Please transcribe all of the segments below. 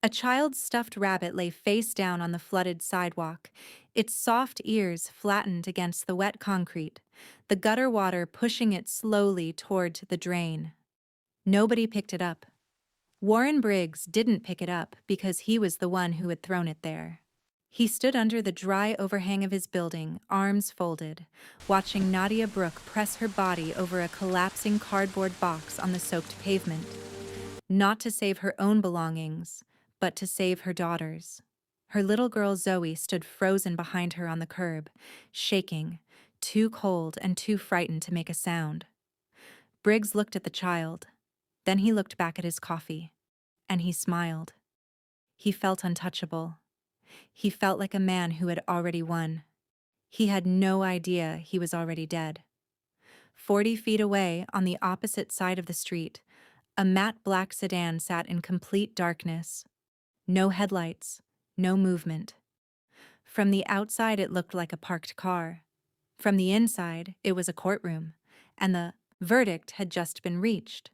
A child's stuffed rabbit lay face down on the flooded sidewalk, its soft ears flattened against the wet concrete, the gutter water pushing it slowly toward the drain. Nobody picked it up. Warren Briggs didn't pick it up because he was the one who had thrown it there. He stood under the dry overhang of his building, arms folded, watching Nadia Brooke press her body over a collapsing cardboard box on the soaked pavement. Not to save her own belongings, but to save her daughter's. Her little girl Zoe stood frozen behind her on the curb, shaking, too cold and too frightened to make a sound. Briggs looked at the child. Then he looked back at his coffee. And he smiled. He felt untouchable. He felt like a man who had already won. He had no idea he was already dead. 40 feet away, on the opposite side of the street, a matte black sedan sat in complete darkness. No headlights, no movement. From the outside it looked like a parked car. From the inside, it was a courtroom, and the verdict had just been reached.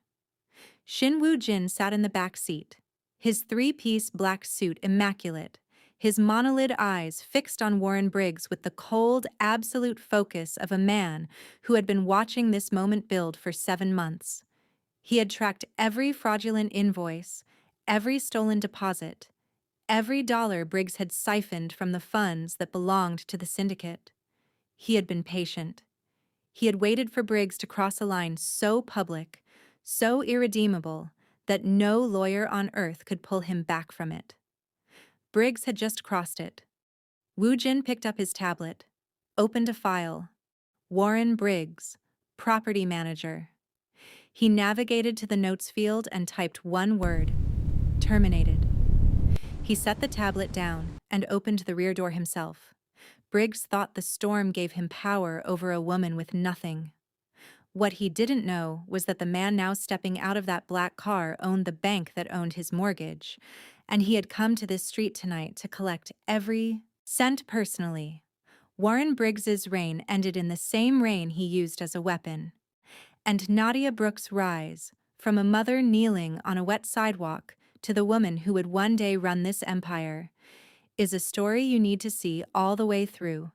Shin Woo-jin sat in the back seat, his three-piece black suit immaculate, his monolid eyes fixed on Warren Briggs with the cold, absolute focus of a man who had been watching this moment build for 7 months. He had tracked every fraudulent invoice, every stolen deposit, every dollar Briggs had siphoned from the funds that belonged to the syndicate. He had been patient. He had waited for Briggs to cross a line so public, so irredeemable, that no lawyer on earth could pull him back from it. Briggs had just crossed it. Woo-jin picked up his tablet, opened a file. Warren Briggs, property manager. He navigated to the notes field and typed one word: terminated. He set the tablet down and opened the rear door himself. Briggs thought the storm gave him power over a woman with nothing. What he didn't know was that the man now stepping out of that black car owned the bank that owned his mortgage, and he had come to this street tonight to collect every cent personally. Warren Briggs's reign ended in the same reign he used as a weapon. And Nadia Brooke's rise, from a mother kneeling on a wet sidewalk to the woman who would one day run this empire, is a story you need to see all the way through.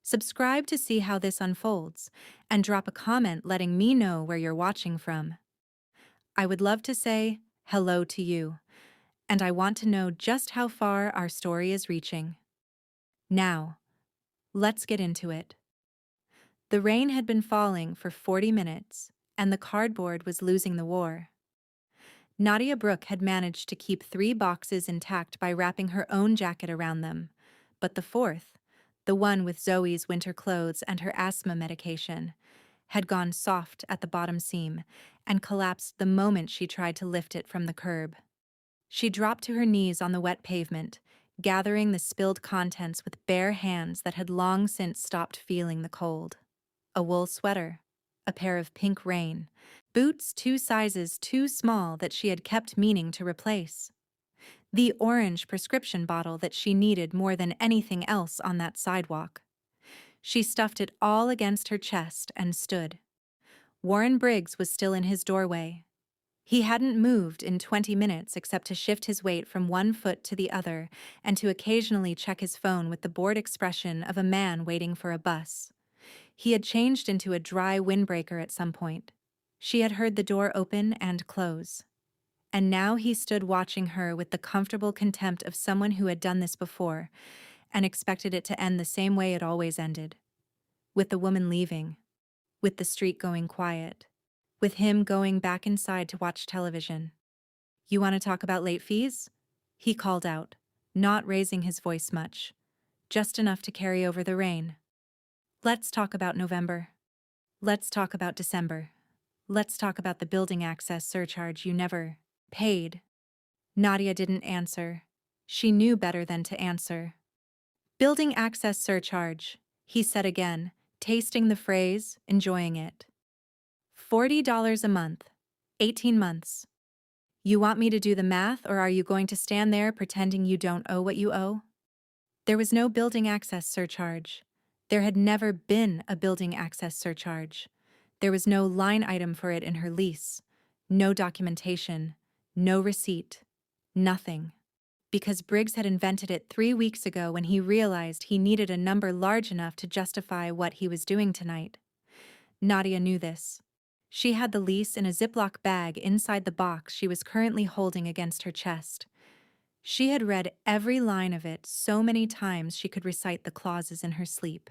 Subscribe to see how this unfolds, and drop a comment letting me know where you're watching from. I would love to say hello to you, and I want to know just how far our story is reaching. Now, let's get into it. The rain had been falling for 40 minutes, and the cardboard was losing the war. Nadia Brooke had managed to keep 3 boxes intact by wrapping her own jacket around them, but the fourth, the one with Zoe's winter clothes and her asthma medication, had gone soft at the bottom seam and collapsed the moment she tried to lift it from the curb. She dropped to her knees on the wet pavement, gathering the spilled contents with bare hands that had long since stopped feeling the cold. A wool sweater, a pair of pink rain, boots 2 sizes too small that she had kept meaning to replace. The orange prescription bottle that she needed more than anything else on that sidewalk. She stuffed it all against her chest and stood. Warren Briggs was still in his doorway. He hadn't moved in 20 minutes except to shift his weight from one foot to the other and to occasionally check his phone with the bored expression of a man waiting for a bus. He had changed into a dry windbreaker at some point. She had heard the door open and close. And now he stood watching her with the comfortable contempt of someone who had done this before and expected it to end the same way it always ended. With the woman leaving. With the street going quiet. With him going back inside to watch television. "You want to talk about late fees?" he called out, not raising his voice much, just enough to carry over the rain. "Let's talk about November. Let's talk about December. Let's talk about the building access surcharge you never paid." Nadia didn't answer. She knew better than to answer. "Building access surcharge," he said again, tasting the phrase, enjoying it. $40 a month. 18 months. You want me to do the math, or are you going to stand there pretending you don't owe what you owe? There was no building access surcharge. There had never been a building access surcharge. There was no line item for it in her lease. No documentation. No receipt. Nothing. because Briggs had invented it 3 weeks ago when he realized he needed a number large enough to justify what he was doing tonight. Nadia knew this. She had the lease in a Ziploc bag inside the box she was currently holding against her chest. She had read every line of it so many times she could recite the clauses in her sleep.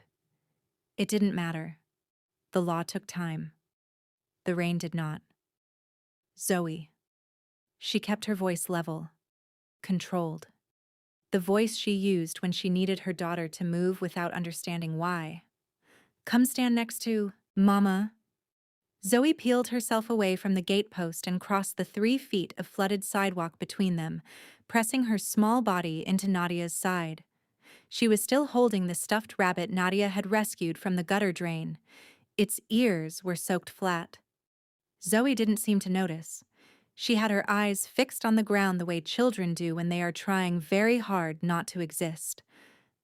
It didn't matter. The law took time. The rain did not. Zoe. She kept her voice level, controlled. The voice she used when she needed her daughter to move without understanding why. Come stand next to Mama. Zoe peeled herself away from the gatepost and crossed the 3 feet of flooded sidewalk between them, pressing her small body into Nadia's side. She was still holding the stuffed rabbit Nadia had rescued from the gutter drain. Its ears were soaked flat. Zoe didn't seem to notice. She had her eyes fixed on the ground the way children do when they are trying very hard not to exist.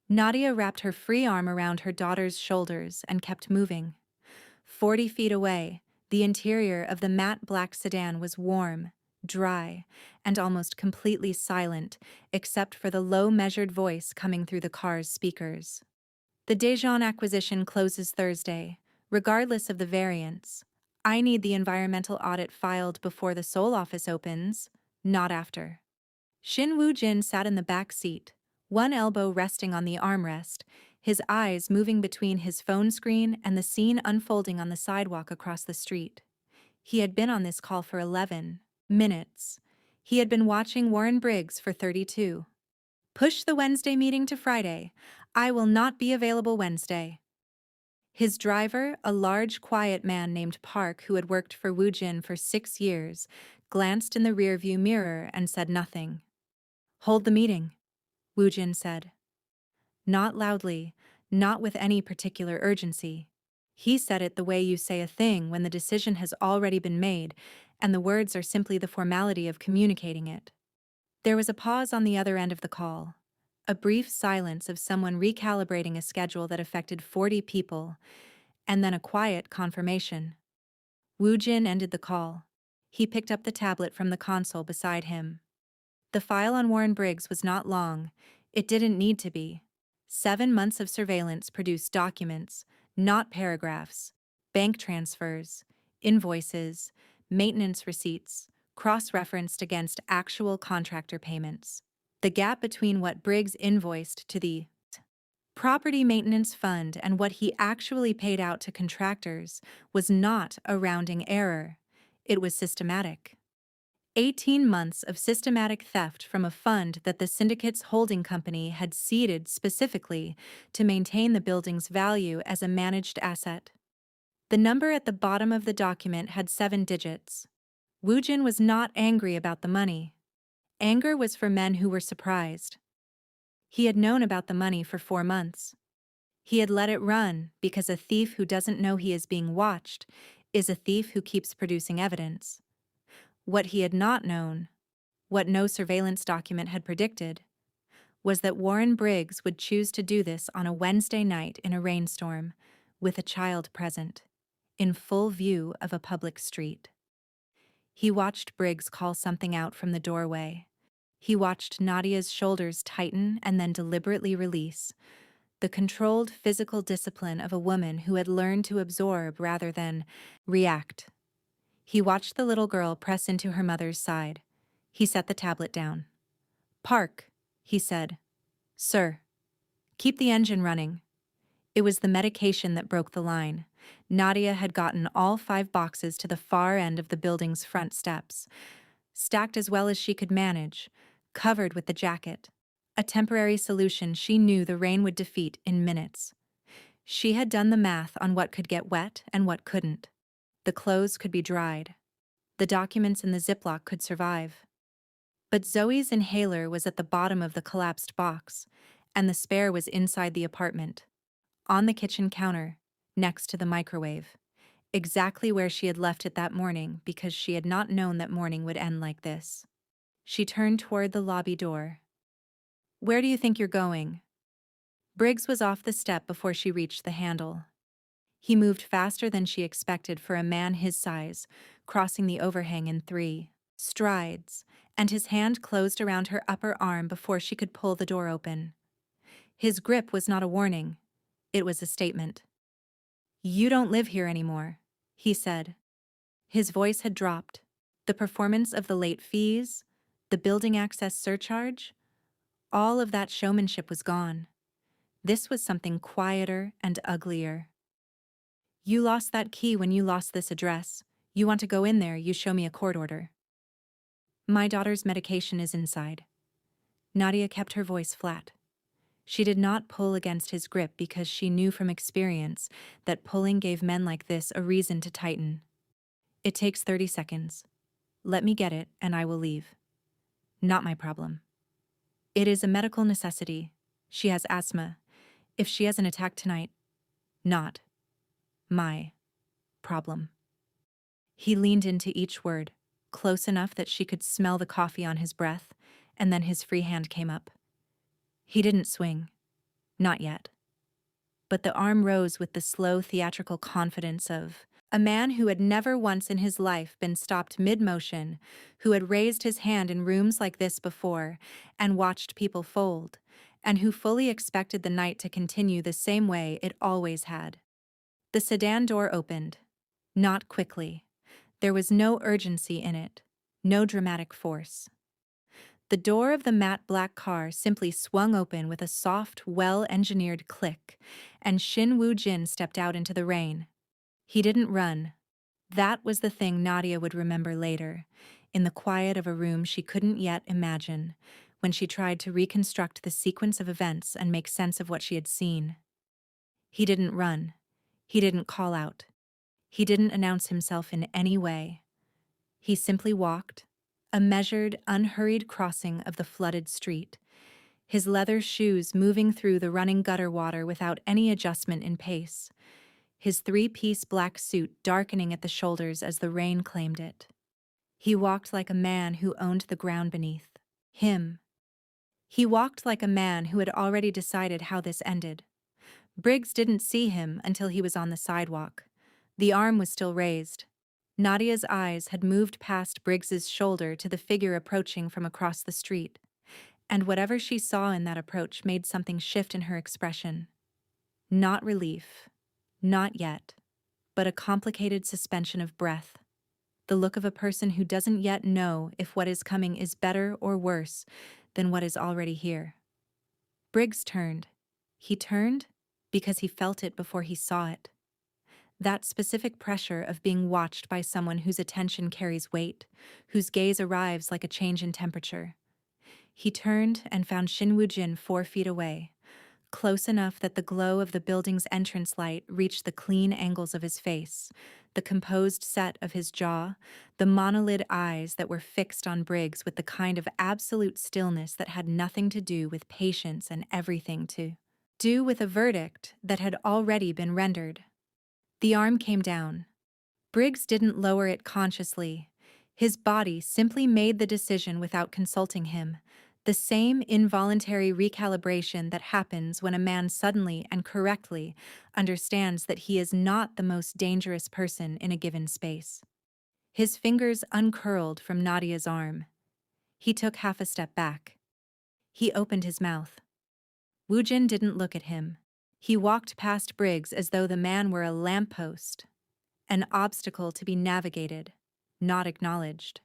Nadia wrapped her free arm around her daughter's shoulders and kept moving. 40 feet away, the interior of the matte black sedan was warm, dry, and almost completely silent, except for the low measured voice coming through the car's speakers. The Dijon acquisition closes Thursday, regardless of the variance. I need the environmental audit filed before the Seoul office opens, not after. Shin Woo-jin sat in the back seat, one elbow resting on the armrest, his eyes moving between his phone screen and the scene unfolding on the sidewalk across the street. He had been on this call for 11 minutes. He had been watching Warren Briggs for 32. Push the Wednesday meeting to Friday. I will not be available Wednesday. His driver, a large, quiet man named Park who had worked for Woo-jin for 6 years, glanced in the rearview mirror and said nothing. Hold the meeting, Woo-jin said. Not loudly, not with any particular urgency. He said it the way you say a thing when the decision has already been made, and the words are simply the formality of communicating it. There was a pause on the other end of the call. A brief silence of someone recalibrating a schedule that affected 40 people, and then a quiet confirmation. Woo-jin ended the call. He picked up the tablet from the console beside him. The file on Warren Briggs was not long. It didn't need to be. 7 months of surveillance produced documents, not paragraphs, bank transfers, invoices, maintenance receipts, cross-referenced against actual contractor payments. The gap between what Briggs invoiced to the Property Maintenance Fund and what he actually paid out to contractors was not a rounding error. It was systematic. 18 months of systematic theft from a fund that the syndicate's holding company had seeded specifically to maintain the building's value as a managed asset. The number at the bottom of the document had 7 digits. Woo-jin was not angry about the money. Anger was for men who were surprised. He had known about the money for 4 months. He had let it run because a thief who doesn't know he is being watched is a thief who keeps producing evidence. What he had not known, what no surveillance document had predicted, was that Warren Briggs would choose to do this on a Wednesday night in a rainstorm, with a child present, in full view of a public street. He watched Briggs call something out from the doorway. He watched Nadia's shoulders tighten and then deliberately release, the controlled physical discipline of a woman who had learned to absorb rather than react. He watched the little girl press into her mother's side. He set the tablet down. "Park," he said. "Sir. Keep the engine running." It was the medication that broke the line. Nadia had gotten all 5 boxes to the far end of the building's front steps, stacked as well as she could manage, covered with the jacket. A temporary solution she knew the rain would defeat in minutes. She had done the math on what could get wet and what couldn't. The clothes could be dried. The documents in the Ziploc could survive. But Zoe's inhaler was at the bottom of the collapsed box, and the spare was inside the apartment, on the kitchen counter, next to the microwave, exactly where she had left it that morning because she had not known that morning would end like this. She turned toward the lobby door. "Where do you think you're going?" Briggs was off the step before she reached the handle. He moved faster than she expected for a man his size, crossing the overhang in 3 strides, and his hand closed around her upper arm before she could pull the door open. His grip was not a warning, it was a statement. "You don't live here anymore," he said. His voice had dropped. The performance of the late fees, the building access surcharge, all of that showmanship was gone. This was something quieter and uglier. "You lost that key when you lost this address. You want to go in there, you show me a court order." "My daughter's medication is inside." Nadia kept her voice flat. She did not pull against his grip because she knew from experience that pulling gave men like this a reason to tighten. "It takes 30 seconds. Let me get it and I will leave." "Not my problem." "It is a medical necessity. She has asthma. If she has an attack tonight, not my problem." He leaned into each word, close enough that she could smell the coffee on his breath, and then his free hand came up. He didn't swing. Not yet. But the arm rose with the slow theatrical confidence of a man who had never once in his life been stopped mid-motion, who had raised his hand in rooms like this before and watched people fold, and who fully expected the night to continue the same way it always had. The sedan door opened. Not quickly. There was no urgency in it, no dramatic force. The door of the matte black car simply swung open with a soft, well-engineered click, and Shin Woo-jin stepped out into the rain. He didn't run. That was the thing Nadia would remember later, in the quiet of a room she couldn't yet imagine, when she tried to reconstruct the sequence of events and make sense of what she had seen. He didn't run. He didn't call out. He didn't announce himself in any way. He simply walked, a measured, unhurried crossing of the flooded street, his leather shoes moving through the running gutter water without any adjustment in pace, his three-piece black suit darkening at the shoulders as the rain claimed it. He walked like a man who owned the ground beneath him. He walked like a man who had already decided how this ended. Briggs didn't see him until he was on the sidewalk. The arm was still raised. Nadia's eyes had moved past Briggs's shoulder to the figure approaching from across the street, and whatever she saw in that approach made something shift in her expression. Not relief, not yet, but a complicated suspension of breath. The look of a person who doesn't yet know if what is coming is better or worse than what is already here. Briggs turned. He turned because he felt it before he saw it. That specific pressure of being watched by someone whose attention carries weight, whose gaze arrives like a change in temperature. He turned and found Shin Woo-jin 4 feet away, close enough that the glow of the building's entrance light reached the clean angles of his face, the composed set of his jaw, the monolid eyes that were fixed on Briggs with the kind of absolute stillness that had nothing to do with patience and everything to do with a verdict that had already been rendered. The arm came down. Briggs didn't lower it consciously. His body simply made the decision without consulting him, the same involuntary recalibration that happens when a man suddenly and correctly understands that he is not the most dangerous person in a given space. His fingers uncurled from Nadia's arm. He took half a step back. He opened his mouth. Woo-jin didn't look at him. He walked past Briggs as though the man were a lamppost, an obstacle to be navigated, not acknowledged.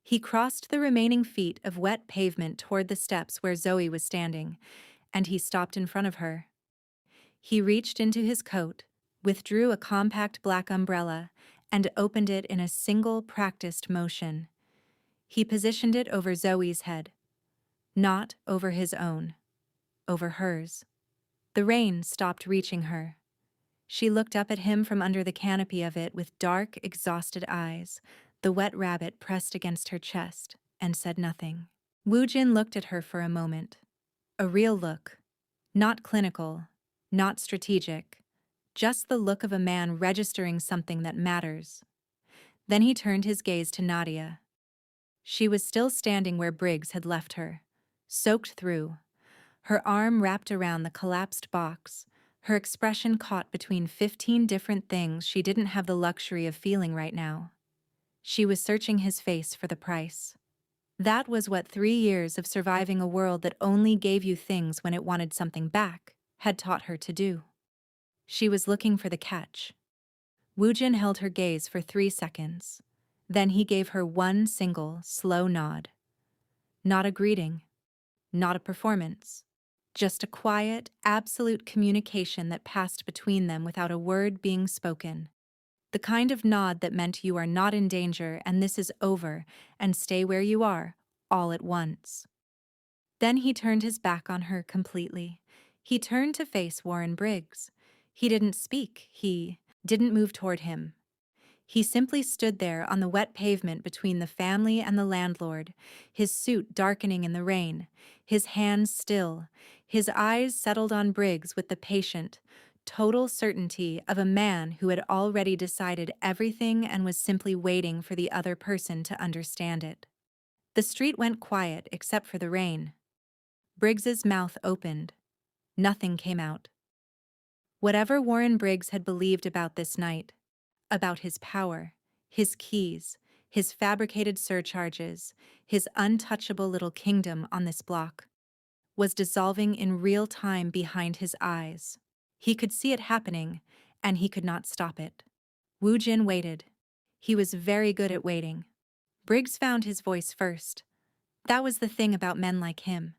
He crossed the remaining feet of wet pavement toward the steps where Zoe was standing, and he stopped in front of her. He reached into his coat, withdrew a compact black umbrella, and opened it in a single practiced motion. He positioned it over Zoe's head, not over his own, over hers. The rain stopped reaching her. She looked up at him from under the canopy of it with dark, exhausted eyes, the wet rabbit pressed against her chest, and said nothing. Woo-jin looked at her for a moment. A real look. Not clinical, not strategic, just the look of a man registering something that matters. Then he turned his gaze to Nadia. She was still standing where Briggs had left her, soaked through, her arm wrapped around the collapsed box, her expression caught between 15 different things she didn't have the luxury of feeling right now. She was searching his face for the price. That was what 3 years of surviving a world that only gave you things when it wanted something back had taught her to do. She was looking for the catch. Woojin held her gaze for 3 seconds. Then he gave her one single, slow nod. Not a greeting, not a performance. Just a quiet, absolute communication that passed between them without a word being spoken. The kind of nod that meant you are not in danger and this is over, and stay where you are, all at once. Then he turned his back on her completely. He turned to face Warren Briggs. He didn't speak, he didn't move toward him. He simply stood there on the wet pavement between the family and the landlord, his suit darkening in the rain, his hands still, his eyes settled on Briggs with the patient, total certainty of a man who had already decided everything and was simply waiting for the other person to understand it. The street went quiet except for the rain. Briggs's mouth opened. Nothing came out. Whatever Warren Briggs had believed about this night, about his power, his keys, his fabricated surcharges, his untouchable little kingdom on this block, was dissolving in real time behind his eyes. He could see it happening, and he could not stop it. Woojin waited. He was very good at waiting. Briggs found his voice first. That was the thing about men like him.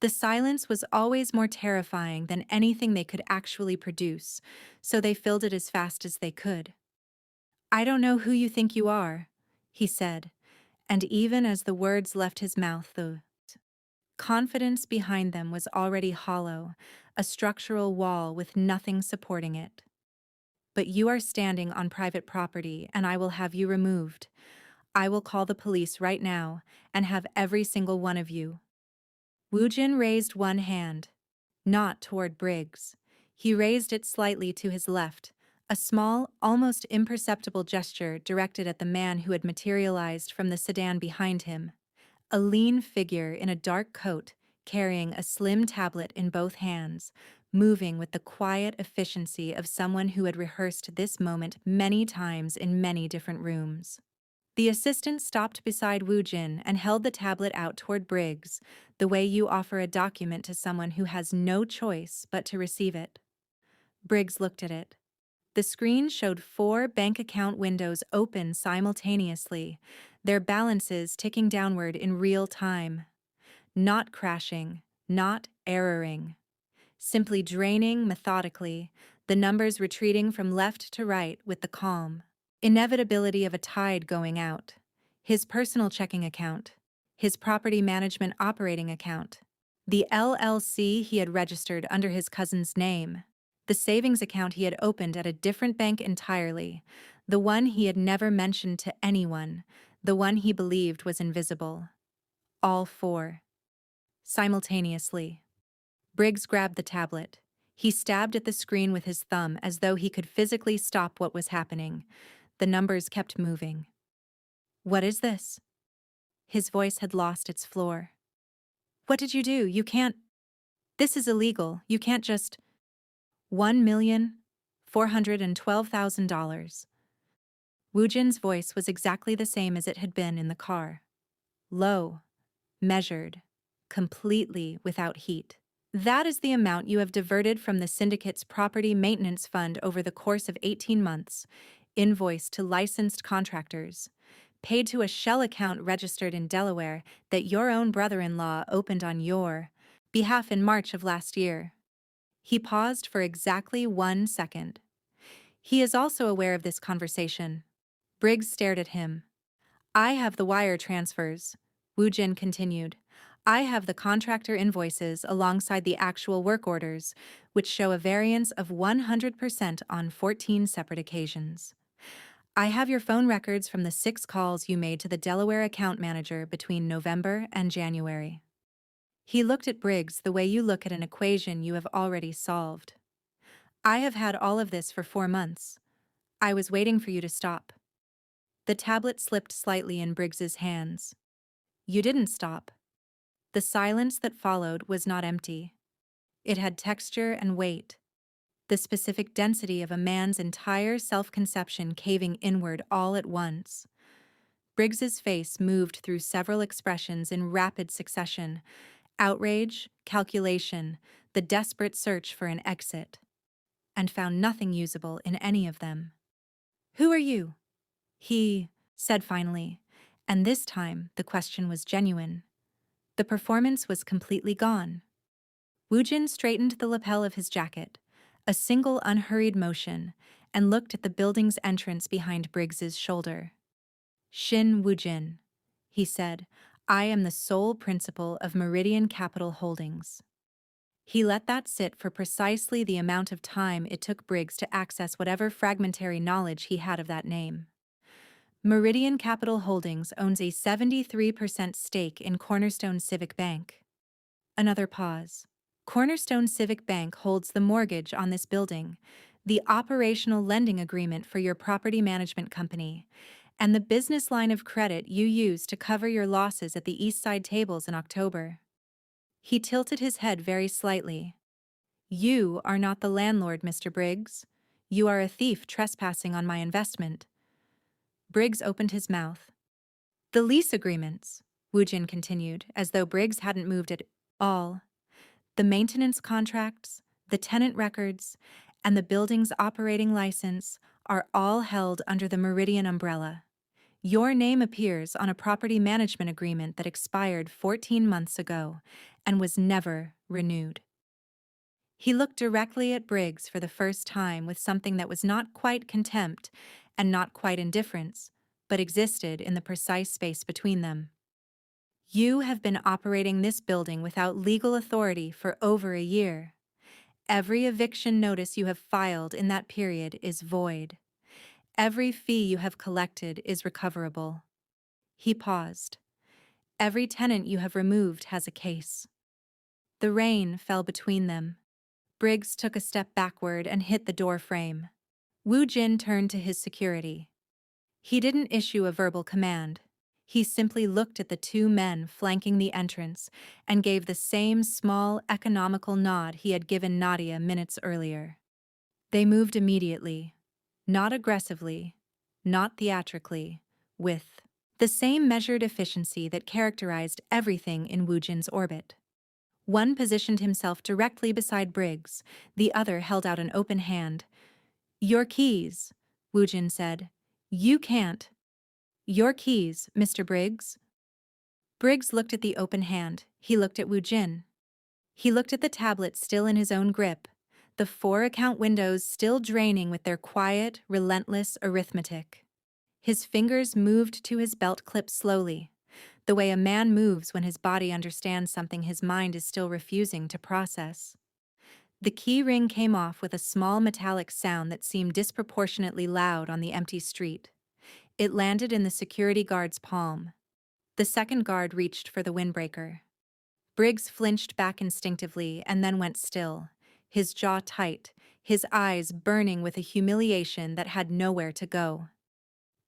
The silence was always more terrifying than anything they could actually produce, so they filled it as fast as they could. "I don't know who you think you are," he said, and even as the words left his mouth, the confidence behind them was already hollow, a structural wall with nothing supporting it. "But you are standing on private property, and I will have you removed. I will call the police right now and have every single one of you." Woojin raised one hand, not toward Briggs. He raised it slightly to his left, a small, almost imperceptible gesture directed at the man who had materialized from the sedan behind him. A lean figure in a dark coat, carrying a slim tablet in both hands, moving with the quiet efficiency of someone who had rehearsed this moment many times in many different rooms. The assistant stopped beside Woojin and held the tablet out toward Briggs, the way you offer a document to someone who has no choice but to receive it. Briggs looked at it. The screen showed 4 bank account windows open simultaneously, their balances ticking downward in real time. Not crashing, not erroring. Simply draining methodically, the numbers retreating from left to right with the calm inevitability of a tide going out. His personal checking account, his property management operating account, the LLC he had registered under his cousin's name, the savings account he had opened at a different bank entirely, the one he had never mentioned to anyone, the one he believed was invisible. All 4. Simultaneously. Briggs grabbed the tablet. He stabbed at the screen with his thumb as though he could physically stop what was happening. The numbers kept moving. "What is this?" His voice had lost its floor. "What did you do? You can't. This is illegal. You can't just. $1,412,000. Woojin's voice was exactly the same as it had been in the car. Low, measured, completely without heat. "That is the amount you have diverted from the syndicate's property maintenance fund over the course of 18 months, invoiced to licensed contractors, paid to a shell account registered in Delaware that your own brother-in-law opened on your behalf in March of last year." He paused for exactly 1 second. "He is also aware of this conversation." Briggs stared at him. "I have the wire transfers," Woojin continued. "I have the contractor invoices alongside the actual work orders, which show a variance of 100% on 14 separate occasions. I have your phone records from the 6 calls you made to the Delaware account manager between November and January." He looked at Briggs the way you look at an equation you have already solved. "I have had all of this for 4 months. I was waiting for you to stop." The tablet slipped slightly in Briggs's hands. "You didn't stop." The silence that followed was not empty. It had texture and weight, the specific density of a man's entire self-conception caving inward all at once. Briggs's face moved through several expressions in rapid succession: outrage, calculation, the desperate search for an exit, and found nothing usable in any of them. "Who are you?" he said finally, and this time the question was genuine. The performance was completely gone. Woojin straightened the lapel of his jacket, a single unhurried motion, and looked at the building's entrance behind Briggs's shoulder. "Shin Woojin," he said, "I am the sole principal of Meridian Capital Holdings." He let that sit for precisely the amount of time it took Briggs to access whatever fragmentary knowledge he had of that name. Meridian Capital Holdings owns a 73% stake in Cornerstone Civic Bank. Another pause. Cornerstone Civic Bank holds the mortgage on this building, the operational lending agreement for your property management company, and the business line of credit you used to cover your losses at the East Side tables in October. He tilted his head very slightly. "You are not the landlord, Mr. Briggs. You are a thief trespassing on my investment." Briggs opened his mouth. "The lease agreements," Woojin continued, as though Briggs hadn't moved at all. "The maintenance contracts, the tenant records, and the building's operating license are all held under the Meridian umbrella. Your name appears on a property management agreement that expired 14 months ago and was never renewed." He looked directly at Briggs for the first time with something that was not quite contempt and not quite indifference, but existed in the precise space between them. "You have been operating this building without legal authority for over a year. Every eviction notice you have filed in that period is void. Every fee you have collected is recoverable." He paused. "Every tenant you have removed has a case." The rain fell between them. Briggs took a step backward and hit the door frame. Woojin turned to his security. He didn't issue a verbal command. He simply looked at the two men flanking the entrance and gave the same small, economical nod he had given Nadia minutes earlier. They moved immediately, not aggressively, not theatrically, with the same measured efficiency that characterized everything in Woojin's orbit. One positioned himself directly beside Briggs, the other held out an open hand. "Your keys," Woojin said. "You can't." "Your keys, Mr. Briggs." Briggs looked at the open hand. He looked at Woojin. He looked at the tablet still in his own grip, the 4 account windows still draining with their quiet, relentless arithmetic. His fingers moved to his belt clip slowly, the way a man moves when his body understands something his mind is still refusing to process. The key ring came off with a small metallic sound that seemed disproportionately loud on the empty street. It landed in the security guard's palm. The second guard reached for the windbreaker. Briggs flinched back instinctively and then went still, his jaw tight, his eyes burning with a humiliation that had nowhere to go.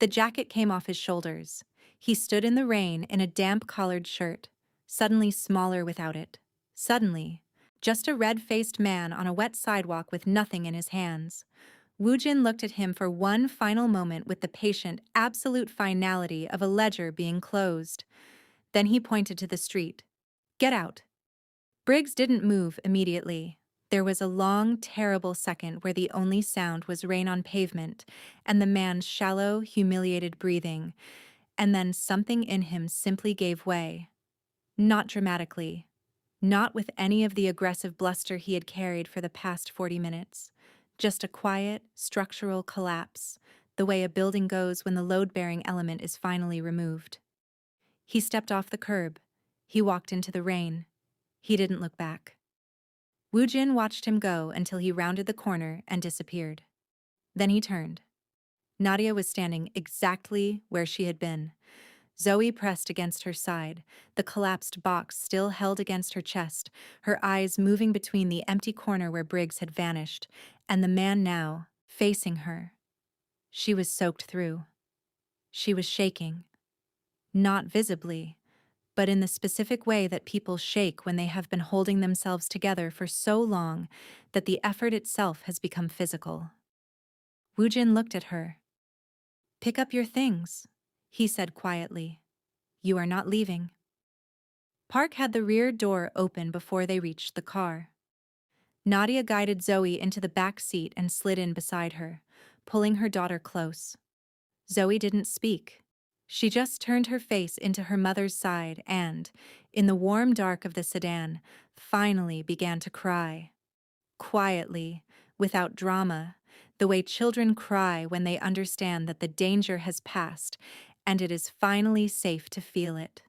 The jacket came off his shoulders. He stood in the rain in a damp collared shirt, suddenly smaller without it. Suddenly, just a red-faced man on a wet sidewalk with nothing in his hands. Woojin looked at him for one final moment with the patient, absolute finality of a ledger being closed. Then he pointed to the street. "Get out." Briggs didn't move immediately. There was a long, terrible second where the only sound was rain on pavement and the man's shallow, humiliated breathing, and then something in him simply gave way. Not dramatically, not with any of the aggressive bluster he had carried for the past 40 minutes. Just a quiet, structural collapse, the way a building goes when the load-bearing element is finally removed. He stepped off the curb. He walked into the rain. He didn't look back. Woojin watched him go until he rounded the corner and disappeared. Then he turned. Nadia was standing exactly where she had been. Zoe pressed against her side, the collapsed box still held against her chest, her eyes moving between the empty corner where Briggs had vanished, and the man now, facing her. She was soaked through. She was shaking. Not visibly, but in the specific way that people shake when they have been holding themselves together for so long that the effort itself has become physical. Woojin looked at her. "Pick up your things. he said quietly. You are not leaving. Park had the rear door open before they reached the car. Nadia guided Zoe into the back seat and slid in beside her, pulling her daughter close. Zoe didn't speak. She just turned her face into her mother's side and, in the warm dark of the sedan, finally began to cry. Quietly, without drama, the way children cry when they understand that the danger has passed and it is finally safe to feel it.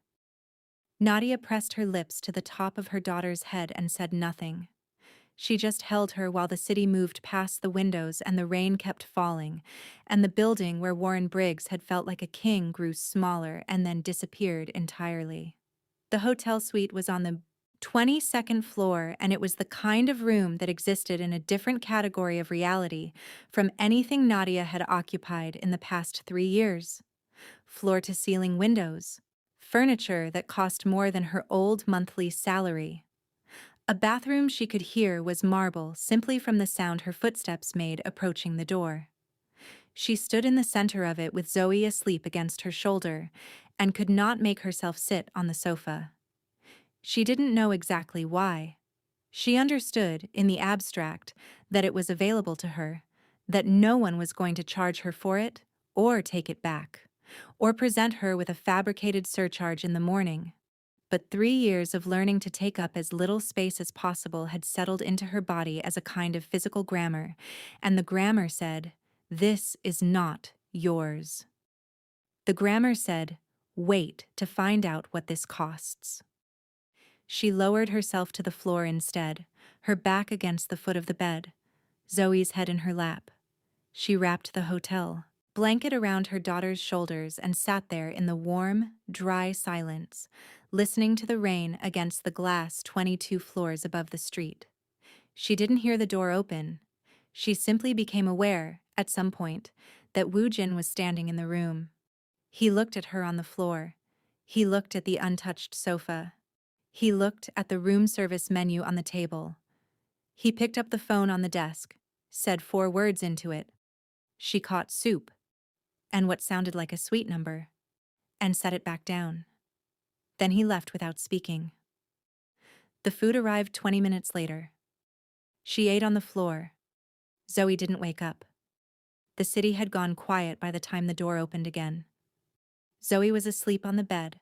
Nadia pressed her lips to the top of her daughter's head and said nothing. She just held her while the city moved past the windows and the rain kept falling, and the building where Warren Briggs had felt like a king grew smaller and then disappeared entirely. The hotel suite was on the 22nd floor, and it was the kind of room that existed in a different category of reality from anything Nadia had occupied in the past 3 years. Floor-to-ceiling windows, furniture that cost more than her old monthly salary. A bathroom she could hear was marble simply from the sound her footsteps made approaching the door. She stood in the center of it with Zoe asleep against her shoulder and could not make herself sit on the sofa. She didn't know exactly why. She understood, in the abstract, that it was available to her, that no one was going to charge her for it, or take it back, or present her with a fabricated surcharge in the morning. But 3 years of learning to take up as little space as possible had settled into her body as a kind of physical grammar, and the grammar said, "This is not yours." The grammar said, "Wait to find out what this costs." She lowered herself to the floor instead, her back against the foot of the bed, Zoe's head in her lap. She wrapped the hotel blanket around her daughter's shoulders and sat there in the warm, dry silence, listening to the rain against the glass 22 floors above the street. She didn't hear the door open. She simply became aware, at some point, that Woo Jin was standing in the room. He looked at her on the floor. He looked at the untouched sofa. He looked at the room service menu on the table. He picked up the phone on the desk, said 4 words into it. She caught soup, and what sounded like a suite number, and set it back down. Then he left without speaking. The food arrived 20 minutes later. She ate on the floor. Zoe didn't wake up. The city had gone quiet by the time the door opened again. Zoe was asleep on the bed,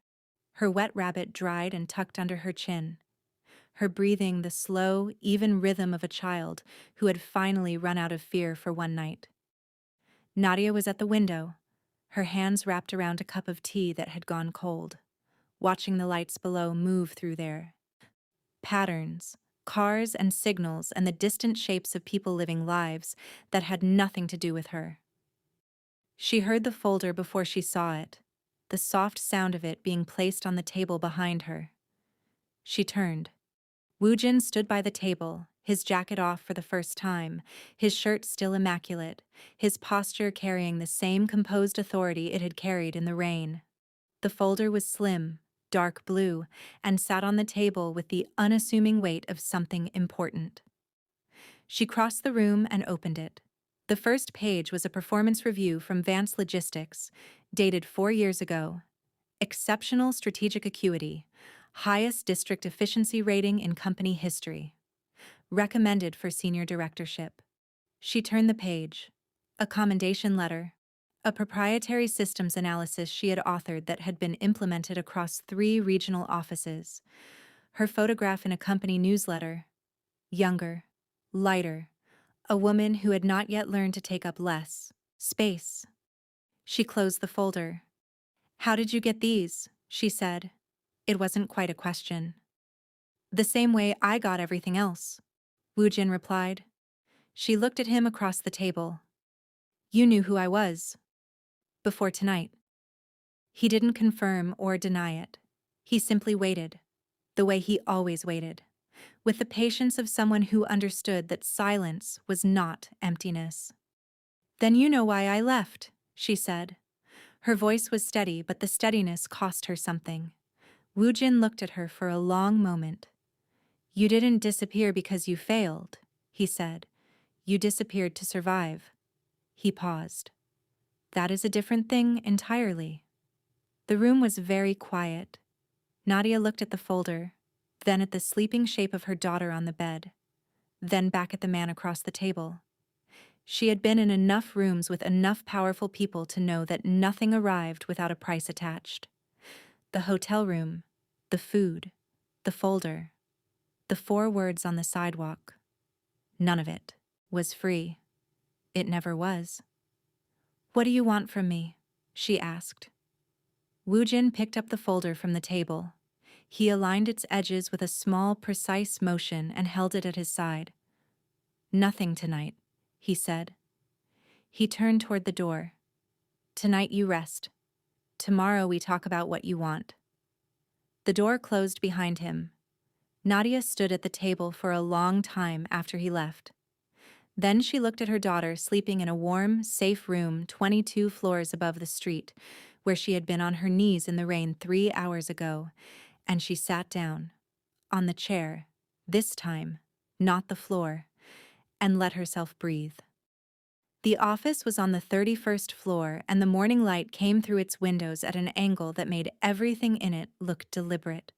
her wet rabbit dried and tucked under her chin, her breathing the slow, even rhythm of a child who had finally run out of fear for one night. Nadia was at the window, her hands wrapped around a cup of tea that had gone cold, watching the lights below move through there. Patterns, cars and signals and the distant shapes of people living lives that had nothing to do with her. She heard the folder before she saw it, the soft sound of it being placed on the table behind her. She turned. Woo Jin stood by the table, his jacket off for the first time, his shirt still immaculate, his posture carrying the same composed authority it had carried in the rain. The folder was slim, dark blue, and sat on the table with the unassuming weight of something important. She crossed the room and opened it. The first page was a performance review from Vance Logistics, dated 4 years ago. Exceptional strategic acuity, highest district efficiency rating in company history. Recommended for senior directorship. She turned the page. A commendation letter. A proprietary systems analysis she had authored that had been implemented across 3 regional offices. Her photograph in a company newsletter. Younger. Lighter. A woman who had not yet learned to take up less space. She closed the folder. "How did you get these?" she said. It wasn't quite a question. "The same way I got everything else," Woo Jin replied. She looked at him across the table. "You knew who I was. Before tonight." He didn't confirm or deny it. He simply waited, the way he always waited, with the patience of someone who understood that silence was not emptiness. "Then you know why I left," she said. Her voice was steady, but the steadiness cost her something. Woo Jin looked at her for a long moment. "You didn't disappear because you failed," he said. "You disappeared to survive." He paused. "That is a different thing entirely." The room was very quiet. Nadia looked at the folder, then at the sleeping shape of her daughter on the bed, then back at the man across the table. She had been in enough rooms with enough powerful people to know that nothing arrived without a price attached. The hotel room, the food, the folder, the 4 words on the sidewalk. None of it was free. It never was. "What do you want from me?" she asked. Woojin picked up the folder from the table. He aligned its edges with a small, precise motion and held it at his side. "Nothing tonight," he said. He turned toward the door. "Tonight you rest. Tomorrow we talk about what you want." The door closed behind him. Nadia stood at the table for a long time after he left. Then she looked at her daughter sleeping in a warm, safe room 22 floors above the street, where she had been on her knees in the rain 3 hours ago, and she sat down, on the chair, this time, not the floor, and let herself breathe. The office was on the 31st floor, and the morning light came through its windows at an angle that made everything in it look deliberate.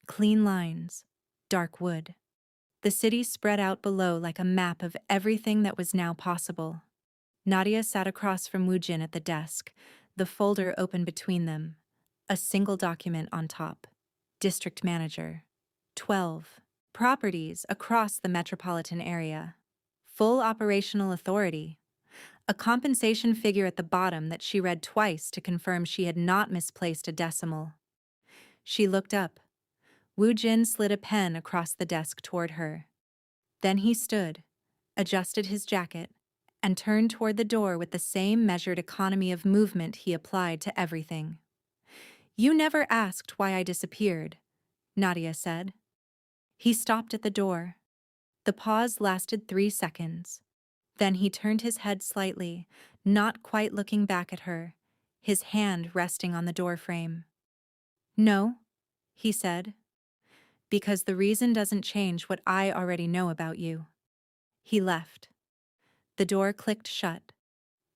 Clean lines, dark wood. The city spread out below like a map of everything that was now possible. Nadia sat across from Woojin at the desk, the folder open between them. A single document on top. District Manager. 12. Properties across the metropolitan area. Full operational authority. A compensation figure at the bottom that she read twice to confirm she had not misplaced a decimal. She looked up. Woojin slid a pen across the desk toward her. Then he stood, adjusted his jacket, and turned toward the door with the same measured economy of movement he applied to everything. "You never asked why I disappeared," Nadia said. He stopped at the door. The pause lasted 3 seconds. Then he turned his head slightly, not quite looking back at her, his hand resting on the doorframe. "No," he said, "because the reason doesn't change what I already know about you." He left. The door clicked shut.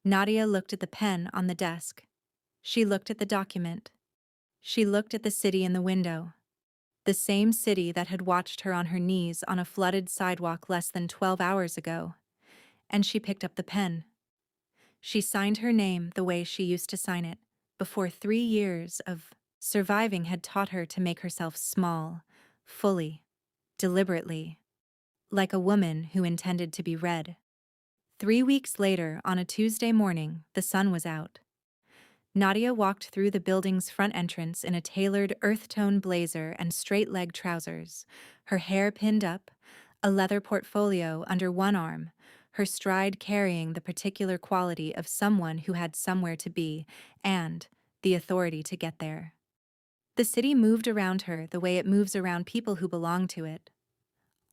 Nadia looked at the pen on the desk. She looked at the document. She looked at the city in the window. The same city that had watched her on her knees on a flooded sidewalk less than 12 hours ago. And she picked up the pen. She signed her name the way she used to sign it, before 3 years of surviving had taught her to make herself small, fully, deliberately, like a woman who intended to be read. 3 weeks later, on a Tuesday morning, the sun was out. Nadia walked through the building's front entrance in a tailored earth-tone blazer and straight-leg trousers, her hair pinned up, a leather portfolio under one arm, her stride carrying the particular quality of someone who had somewhere to be and the authority to get there. The city moved around her the way it moves around people who belong to it.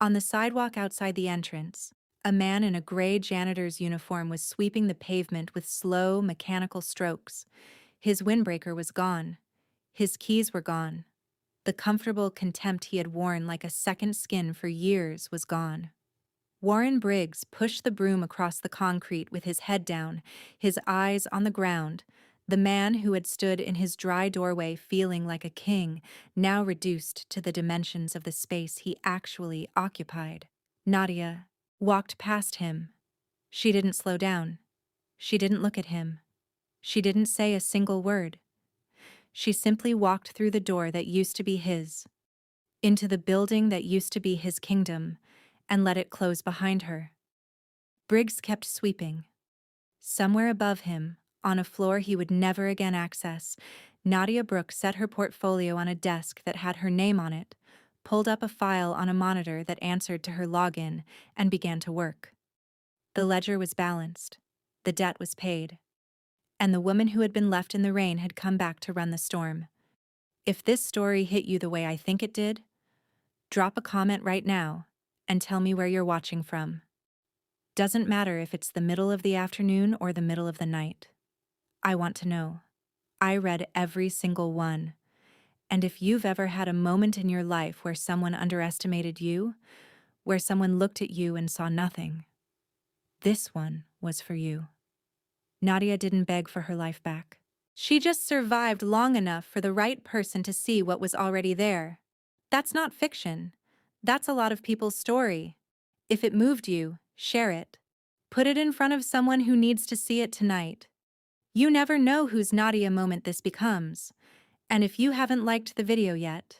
On the sidewalk outside the entrance, a man in a gray janitor's uniform was sweeping the pavement with slow, mechanical strokes. His windbreaker was gone. His keys were gone. The comfortable contempt he had worn like a second skin for years was gone. Warren Briggs pushed the broom across the concrete with his head down, his eyes on the ground. The man who had stood in his dry doorway feeling like a king, now reduced to the dimensions of the space he actually occupied. Nadia walked past him. She didn't slow down. She didn't look at him. She didn't say a single word. She simply walked through the door that used to be his, into the building that used to be his kingdom, and let it close behind her. Briggs kept sweeping. Somewhere above him, on a floor he would never again access, Nadia Brooke set her portfolio on a desk that had her name on it, pulled up a file on a monitor that answered to her login, and began to work. The ledger was balanced. The debt was paid. And the woman who had been left in the rain had come back to run the storm. If this story hit you the way I think it did, drop a comment right now and tell me where you're watching from. Doesn't matter if it's the middle of the afternoon or the middle of the night. I want to know. I read every single one. And if you've ever had a moment in your life where someone underestimated you, where someone looked at you and saw nothing, this one was for you. Nadia didn't beg for her life back. She just survived long enough for the right person to see what was already there. That's not fiction. That's a lot of people's story. If it moved you, share it. Put it in front of someone who needs to see it tonight. You never know whose Nadia moment this becomes. And if you haven't liked the video yet,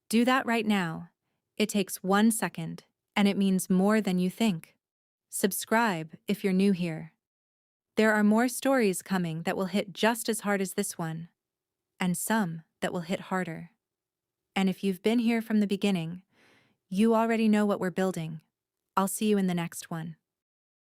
do that right now. It takes 1 second, and it means more than you think. Subscribe if you're new here. There are more stories coming that will hit just as hard as this one, and some that will hit harder. And if you've been here from the beginning, you already know what we're building. I'll see you in the next one.